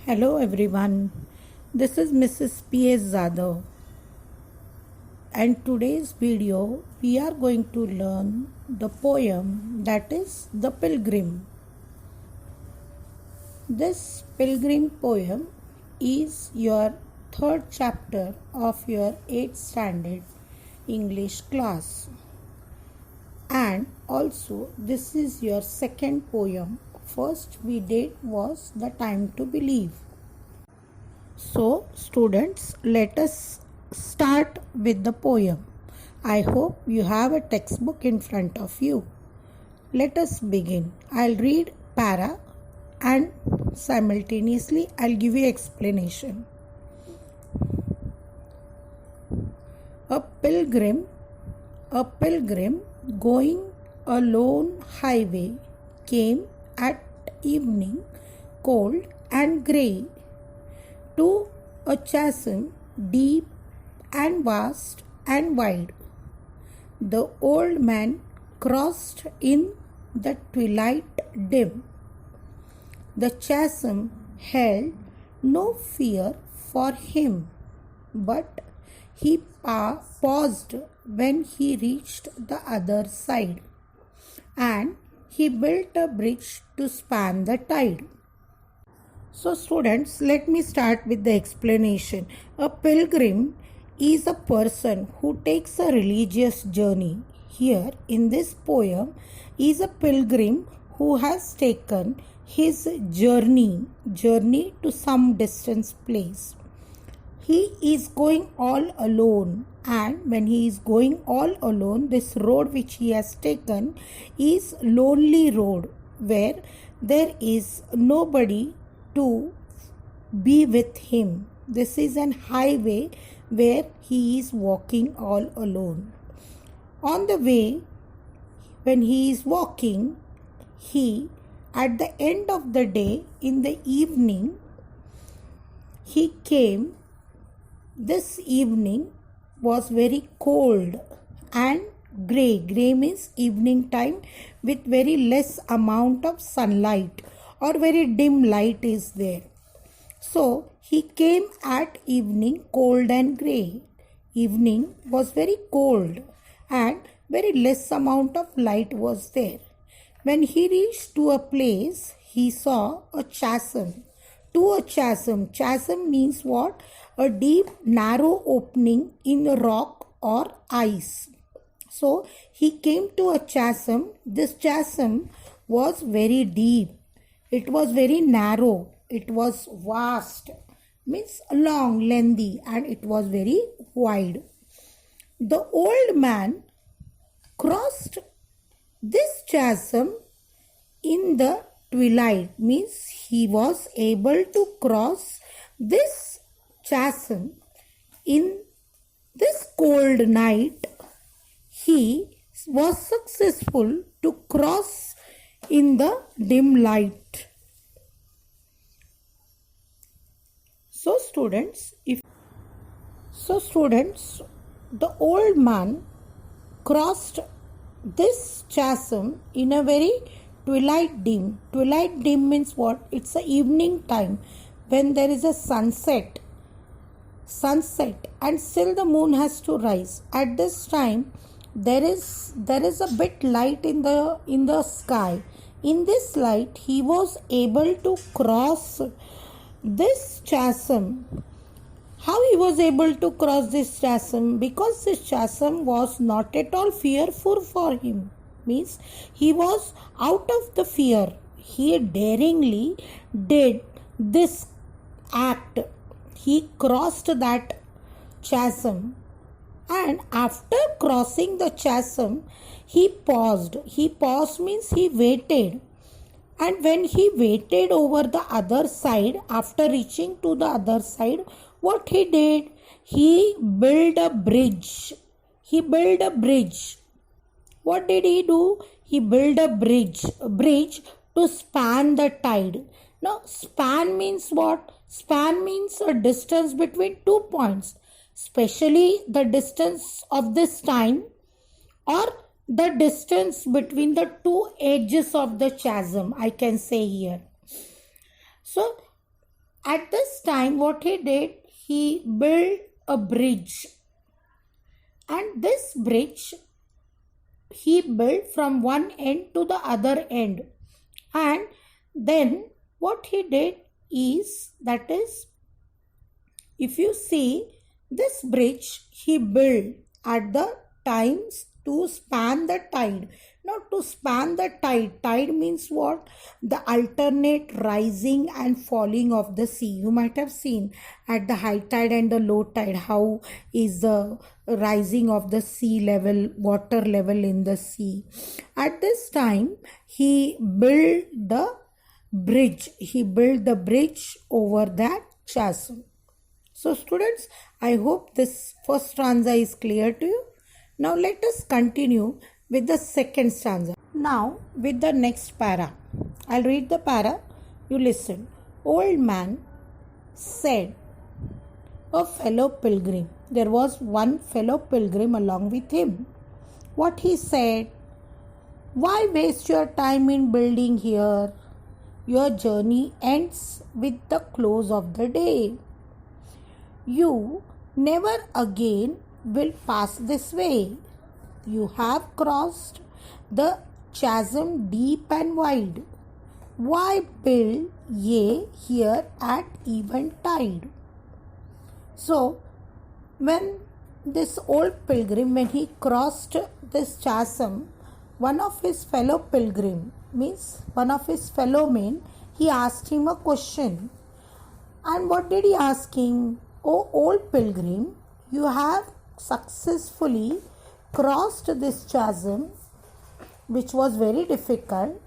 Hello everyone, this is Mrs. P.S. Zadav, and today's video we are going to learn the poem that is The Pilgrim. This Pilgrim poem is your third chapter of your 8th standard English class, and also this is your second poem. First we did was The Time to Believe. So students, let us start with the poem. I hope you have a textbook in front of you. Let us begin. I'll read para and simultaneously I'll give you explanation. A pilgrim going a lone highway came at evening, cold and grey, to a chasm deep and vast and wide. The old man crossed in the twilight dim. The chasm held no fear for him, but he paused when he reached the other side, and he built a bridge to span the tide. So students, let me start with the explanation. A pilgrim is a person who takes a religious journey. Here in this poem is a pilgrim who has taken his journey to some distant place. He is going all alone, and when he is going all alone, this road which he has taken is lonely road where there is nobody to be with him. This is an highway where he is walking all alone. On the way, when he is walking, at the end of the day, in the evening, he came. This evening was very cold and grey. Grey means evening time with very less amount of sunlight, or very dim light is there. So he came at evening, cold and grey. Evening was very cold and very less amount of light was there. When he reached to a place, he saw a chasm. Chasm means what? A deep, narrow opening in the rock or ice. So he came to a chasm. This chasm was very deep. It was very narrow. It was vast, means long, lengthy, and it was very wide. The old man crossed this chasm in the twilight, means he was able to cross this chasm in this cold night. He was successful to cross in the dim light. So students, the old man crossed this chasm in a very twilight dim. Twilight dim means what? It's a evening time when there is a sunset and still the moon has to rise. At this time there is a bit light in the sky. In this light he was able to cross this chasm. How he was able to cross this chasm? Because this chasm was not at all fearful for him. Means he was out of the fear. He daringly did this act. He crossed that chasm, and after crossing the chasm, he paused. He paused means he waited. And when he waited over the other side, after reaching to the other side, what he did? He built a bridge. What did he do? He built a bridge to span the tide. Now, span means what? Span means a distance between 2 points, especially the distance of this time, or the distance between the two edges of the chasm, I can say here. So At this time, what he did, he built a bridge. And this bridge he built from one end to the other end. And then what he did is, that is, if you see this bridge he built at the times to span the tide. Not to span the tide. Tide means what? The alternate rising and falling of the sea. You might have seen at the high tide and the low tide how is the rising of the sea level, water level in the sea. At this time he built the bridge. He built the bridge over that chasm. So students, I hope this first stanza is clear to you. Now let us continue with the second stanza. Now with the next para. I'll read the para. You listen. Old man said, a fellow pilgrim. There was one fellow pilgrim along with him. What he said? Why waste your time in building here? Your journey ends with the close of the day. You never again will pass this way. You have crossed the chasm deep and wide. Why build ye here at eventide? So, when this old pilgrim, when he crossed this chasm, one of his fellow pilgrim, means one of his fellow men, he asked him a question. And what did he ask him? O old pilgrim, you have successfully crossed this chasm, which was very difficult.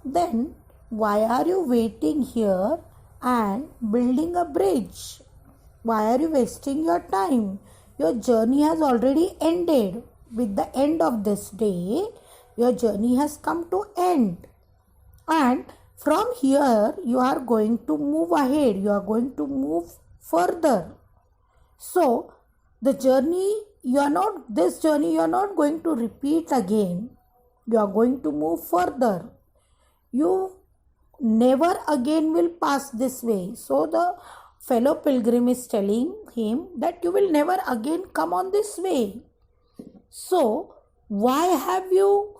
Then why are you waiting here and building a bridge? Why are you wasting your time? Your journey has already ended. With the end of this day, your journey has come to end. And from here, you are going to move ahead. You are going to move further. So, this journey you are not going to repeat again. You are going to move further. You never again will pass this way. So, the fellow pilgrim is telling him that you will never again come on this way. So, why have you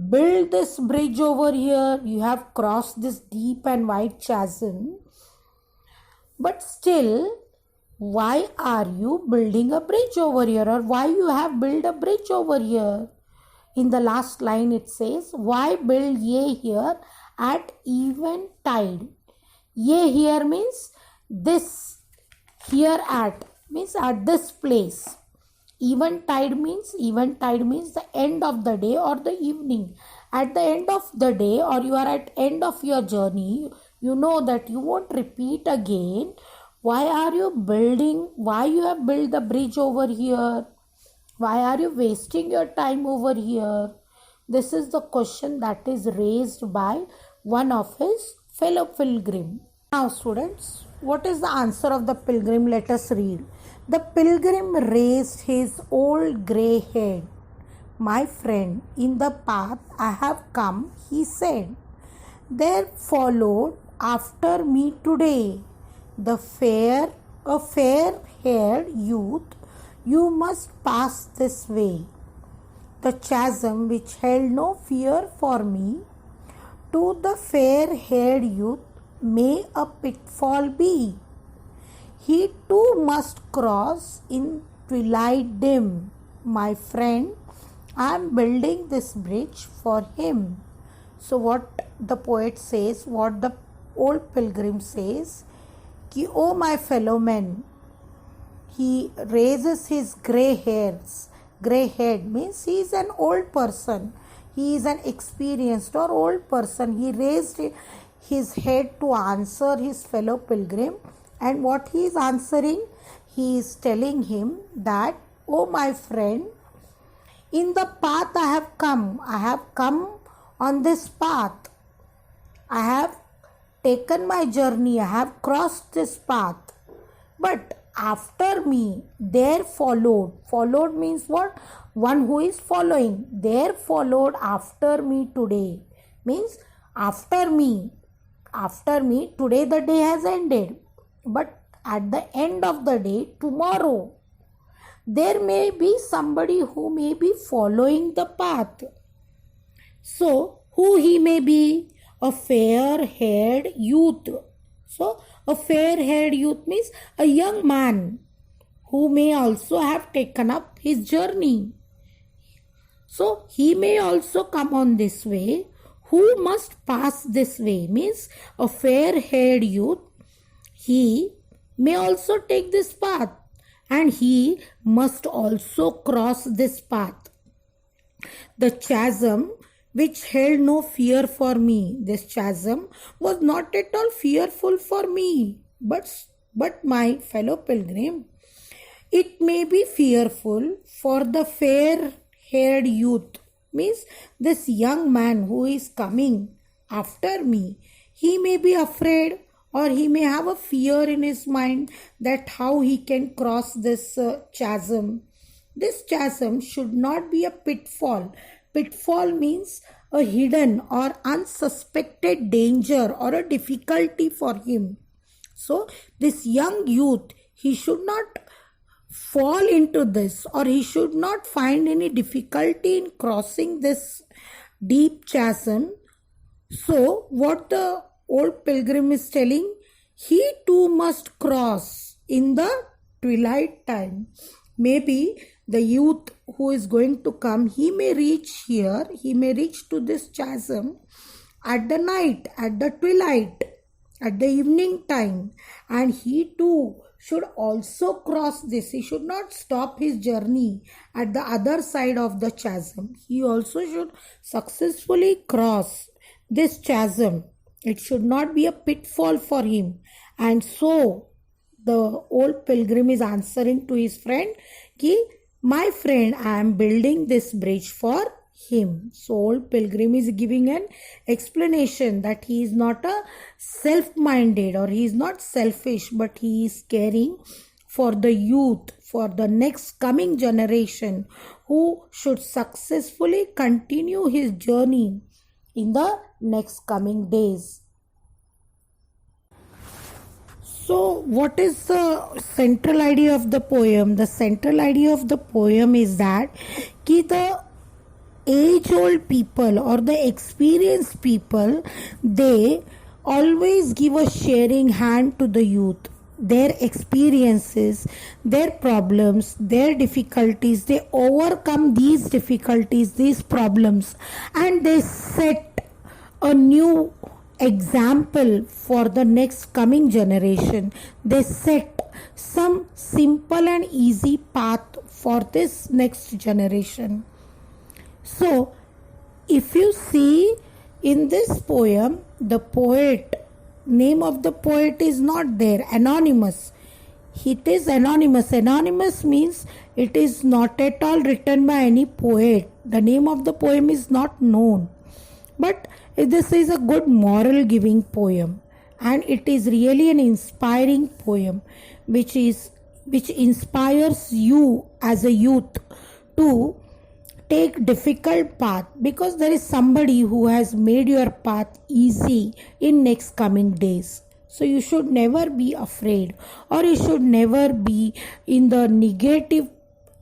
built this bridge over here? You have crossed this deep and wide chasm. But still, why are you building a bridge over here? Or why you have built a bridge over here? In the last line it says, why build ye here at eventide? Ye here means this, here at, means at this place. Eventide means the end of the day or the evening. At the end of the day, or you are at end of your journey, you know that you won't repeat again. Why are you building? Why you have built the bridge over here? Why are you wasting your time over here? This is the question that is raised by one of his fellow pilgrim. Now students, what is the answer of the pilgrim? Let us read. The pilgrim raised his old grey head. My friend, in the path I have come, he said. There followed after me today a fair-haired youth. You must pass this way. The chasm which held no fear for me, to the fair-haired youth may a pitfall be. He too must cross in twilight dim. My friend, I am building this bridge for him. So what the poet says, what the old pilgrim says, कि oh my fellow men, he raises his grey hairs. Grey head means he is an old person. He is an experienced or old person. He raised his head to answer his fellow pilgrim. And what he is answering? He is telling him that, oh my friend, in the path I have come. I have come on this path. I have taken my journey. I have crossed this path. But after me, there followed. Followed means what? One who is following. There followed after me today. Means after me. After me, today the day has ended. But at the end of the day, tomorrow, there may be somebody who may be following the path. So, who he may be? A fair-haired youth. So, a fair-haired youth means a young man who may also have taken up his journey. So, he may also come on this way. Who must pass this way? Means a fair-haired youth, he may also take this path and he must also cross this path. The chasm which held no fear for me. This chasm was not at all fearful for me, but my fellow pilgrim, it may be fearful for the fair-haired youth. Means this young man who is coming after me, he may be afraid or he may have a fear in his mind that how he can cross this chasm. This chasm should not be a pitfall. Pitfall means a hidden or unsuspected danger or a difficulty for him. So this young youth, he should not fall into this, or he should not find any difficulty in crossing this deep chasm. So what the old pilgrim is telling, he too must cross in the twilight time. Maybe the youth who is going to come, he may reach here, he may reach to this chasm at the night, at the twilight, at the evening time, and he too should also cross this. He should not stop his journey at the other side of the chasm. He also should successfully cross this chasm. It should not be a pitfall for him. And so the old pilgrim is answering to his friend, ki, my friend, I am building this bridge for him. So old pilgrim is giving an explanation that he is not a self-minded or he is not selfish, but he is caring for the youth, for the next coming generation who should successfully continue his journey in the next coming days. So what is the central idea of the poem? The central idea of the poem is that the age-old people or the experienced people, they always give a sharing hand to the youth. Their experiences, their problems, their difficulties, they overcome these difficulties, these problems, and they set a new example for the next coming generation. They set some simple and easy path for this next generation. So, if you see in this poem, the poet, name of the poet is not there, anonymous. It is anonymous. Anonymous means it is not at all written by any poet. The name of the poem is not known. But this is a good moral giving poem, and it is really an inspiring poem which inspires you as a youth to take difficult path, because there is somebody who has made your path easy in next coming days. So you should never be afraid, or you should never be in the negative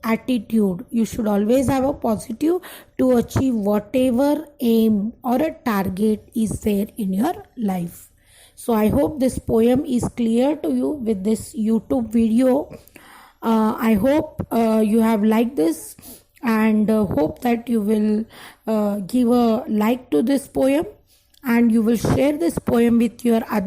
attitude. You should always have a positive to achieve whatever aim or a target is there in your life. So I hope this poem is clear to you with this YouTube video. I hope you have liked this, and hope that you will give a like to this poem, and you will share this poem with your other